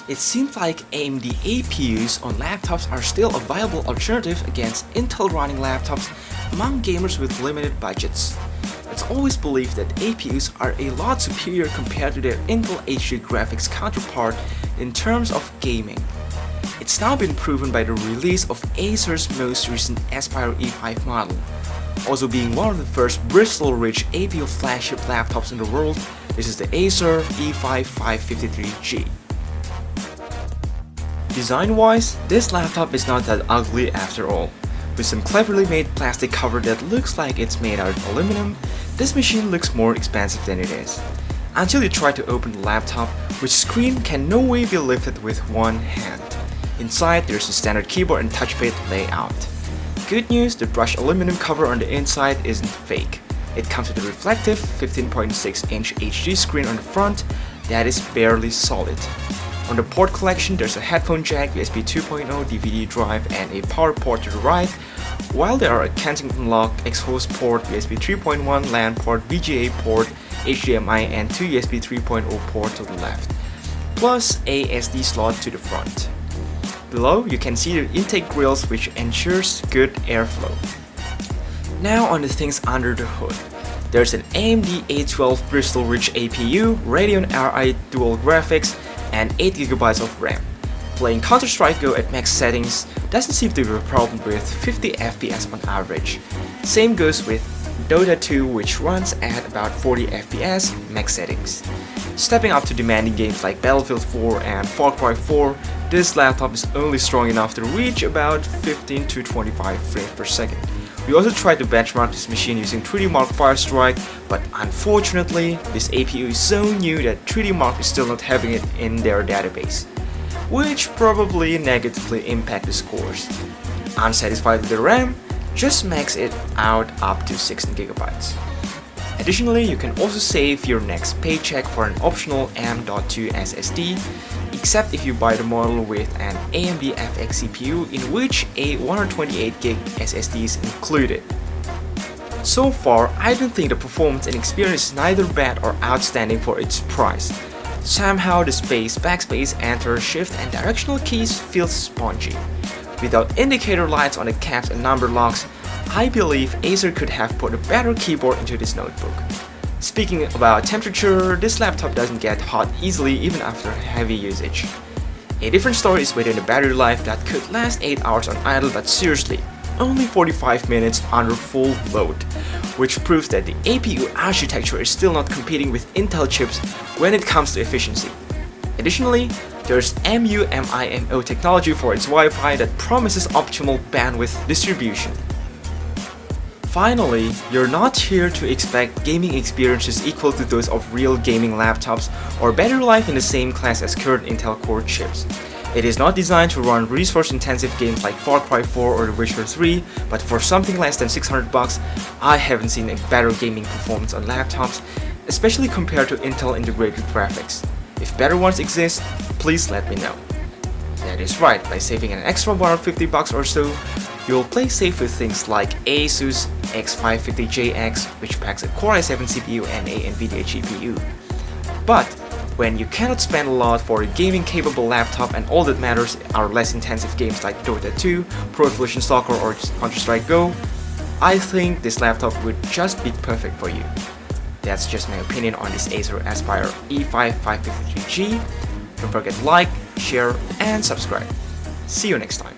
It seems like AMD APUs on laptops are still a viable alternative against Intel running laptops among gamers with limited budgets. It's always believed that APUs are a lot superior compared to their Intel HD graphics counterpart in terms of gaming. It's now been proven by the release of Acer's most recent Aspire E5 model. Also being one of the first Bristol Ridge APU flagship laptops in the world, this is the Acer E5-553G. Design-wise, this laptop is not that ugly after all. With some cleverly made plastic cover that looks like it's made out of aluminum, this machine looks more expensive than it is. Until you try to open the laptop, which screen can no way be lifted with one hand. Inside, there's a standard keyboard and touchpad layout. Good news, the brushed aluminum cover on the inside isn't fake. It comes with a reflective 15.6-inch HD screen on the front that is barely solid. On the port collection, there's a headphone jack, USB 2.0, DVD drive, and a power port to the right, while there are a Kensington lock, exhaust port, USB 3.1 LAN port, VGA port, HDMI, and two USB 3.0 port to the left, plus a SD slot to the front. Below, you can see the intake grills, which ensures good airflow. Now on the things under the hood. There's an AMD A12 Bristol Ridge APU, Radeon Ri dual graphics, and 8GB of RAM. Playing Counter-Strike Go at max settings doesn't seem to be a problem with 50 FPS on average. Same goes with Dota 2, which runs at about 40 FPS max settings. Stepping up to demanding games like Battlefield 4 and Farcry 4, this laptop is only strong enough to reach about 15 to 25 frames per second. We also tried to benchmark this machine using 3DMark Firestrike, but unfortunately, this APU is so new that 3DMark is still not having it in their database, which probably negatively impact the scores. Unsatisfied with the RAM? Just max it out up to 16GB. Additionally, you can also save your next paycheck for an optional M.2 SSD, except if you buy the model with an AMD FX CPU in which a 128GB SSD is included. So far, I don't think the performance and experience is neither bad or outstanding for its price. Somehow the space, backspace, enter, shift, and directional keys feel spongy. Without indicator lights on the caps and number locks, I believe Acer could have put a better keyboard into this notebook. Speaking about temperature, this laptop doesn't get hot easily even after heavy usage. A different story is within the battery life that could last 8 hours on idle, but seriously, only 45 minutes under full load, which proves that the APU architecture is still not competing with Intel chips when it comes to efficiency. Additionally, there's MU-MIMO technology for its Wi-Fi that promises optimal bandwidth distribution. Finally, you're not here to expect gaming experiences equal to those of real gaming laptops or battery life in the same class as current Intel Core chips. It is not designed to run resource-intensive games like Far Cry 4 or The Witcher 3, but for something less than $600, I haven't seen a better gaming performance on laptops, especially compared to Intel integrated graphics. If better ones exist, please let me know. That is right, by saving an extra $150 or so, you'll play safe with things like Asus X550JX, which packs a Core i7 CPU and a NVIDIA GPU. But when you cannot spend a lot for a gaming-capable laptop and all that matters are less intensive games like Dota 2, Pro Evolution Soccer, or Counter-Strike Go, I think this laptop would just be perfect for you. That's just my opinion on this Acer Aspire E5-553G. Don't forget to like, share, and subscribe. See you next time.